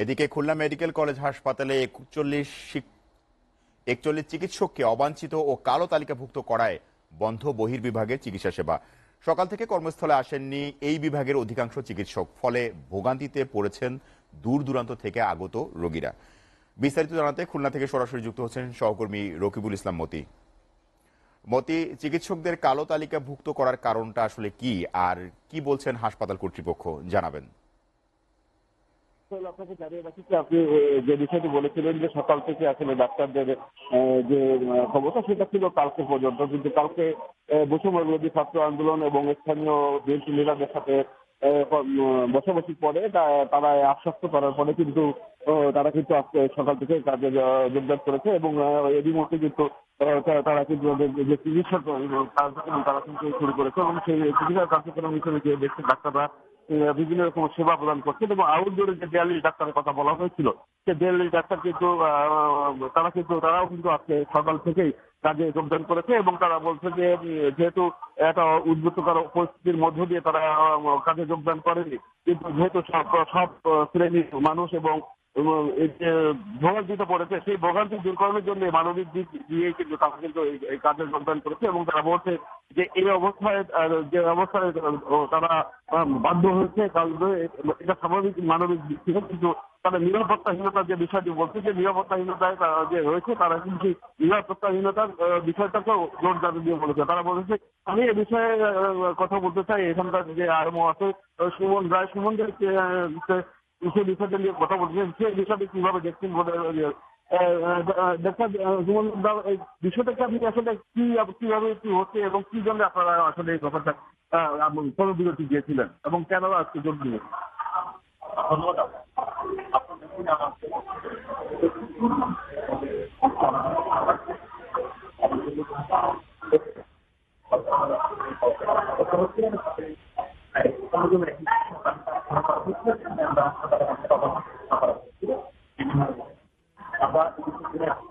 এদিকে Khulna medical college হাসপাতালে 41 চিকিৎসককে অবাঞ্ছিত ও কালো তালিকাভুক্ত করায় বন্ধ বহির্বিভাগের চিকিৎসা সেবা। সকাল থেকে কর্মস্থলে আসেননি এই বিভাগের অধিকাংশ চিকিৎসক, ফলে ভোগান্তিতে পড়েছেন দূর দূরান্ত থেকে আগত রোগীরা। বিস্তারিত জানাতে খুলনা থেকে সরাসরি যুক্ত হচ্ছেন সহকর্মী রকিবুল ইসলাম মতি। চিকিৎসকদের কালো তালিকাভুক্ত করার কারণটা আসলে কি, আর কি বলছেন হাসপাতাল কর্তৃপক্ষ, জানাবেন। আপনাকে জানিয়ে রাখি যে আপনি যে বিষয়টি বলেছিলেন যে সকাল থেকে আসলে ডাক্তারদের যে ক্ষমতা সেটা ছিল কালকে পর্যন্ত, কিন্তু কালকে বৈষম্য বিরোধী ছাত্র আন্দোলন এবং স্থানীয় বিএনপি নেতাদের সাথে বসাবসির পরে তারা আশ্বস্ত করার পরে কিন্তু তারা কিন্তু আজকে সকাল থেকে কাজে যোগদান করেছে এবং এরই মধ্যে কিন্তু তারা কিন্তু যে চিকিৎসা কার্যক্রম তারা কিন্তু শুরু করেছে এবং সেই চিকিৎসা কার্যক্রম হিসেবে যে দেখছে ডাক্তাররা বিভিন্ন রকম সেবা প্রদান করছেন এবং আউটডোরে যে 42 ডাক্তারের কথা বলা হয়েছিল সে 42 ডাক্তার কিন্তু তারাও কিন্তু আজকে সকাল থেকেই কাজে যোগদান করেছে এবং তারা বলছে যে যেহেতু একটা উদ্বুদ্ধকর পরিস্থিতির মধ্য দিয়ে তারা কাজে যোগদান করেনি, কিন্তু যেহেতু সব শ্রেণীর মানুষ এবং এই যে ভোগান্তিতে পড়েছে সেই ভোগান্তি দূর করার জন্য মানবিক দিক দিয়ে কিন্তু তারা কিন্তু এই কাজে যোগদান করেছে এবং তারা বলছে যে এই অবস্থায় তারা বাধ্য হয়েছে, এটা স্বাভাবিক মানবিক দিক থেকে, কিন্তু তারা নিরাপত্তাহীনতার যে বিষয়টি বলছে যে নিরাপত্তাহীনতায় যে রয়েছে তারা কিন্তু নিরাপত্তাহীনতার বিষয়টাকেও জোরদার দিয়ে বলেছে। তারা বলেছে আমি এ বিষয়ে কথা বলতে চাই, এখানকার যে আরমো আছে সুমন সেই বিষয়টা নিয়ে কথা বলছেন, সেই বিষয়টি কিভাবে দেখছেন বলে ডাক্তার সুমন এই বিষয়টাকে আপনি আসলে কিভাবে কি হচ্ছে এবং কি জন্য আপনারা আসলে এই ব্যাপারটা কর্মবিরতি দিয়েছিলেন এবং কেন আজকে যোগ দিলেন? ধন্যবাদ।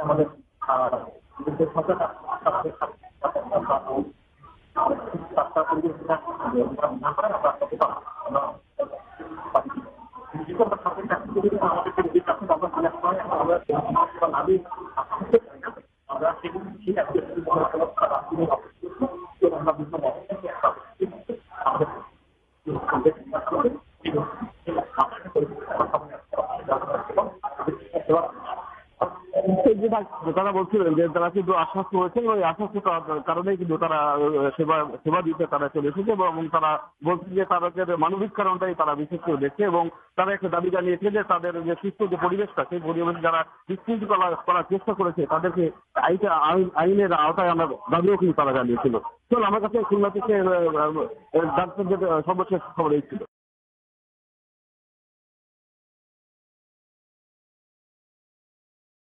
আমাদের তারা বলছিলেন যে তারা কিন্তু আশ্বস্ত হয়েছে, ওই আশ্বস্ত কারণেই কিন্তু তারা সেবা দিতে তারা চলে এসেছে এবং তারা বলছে যে তাদের মানবিক কারণটাই তারা বিশেষ করে দেখছে এবং তারা একটা দাবি জানিয়েছে যে তাদের যে সুস্থ যে পরিবেশটা সেই পরিবেশ যারা বিস্তৃত করার চেষ্টা করেছে তাদেরকে আইনের আওতায় আনার দাবিও কিন্তু তারা জানিয়েছিল। চল আমার কাছে খুলনা থেকে ডাক্তারদের সর্বশেষ খবর এই ছিল।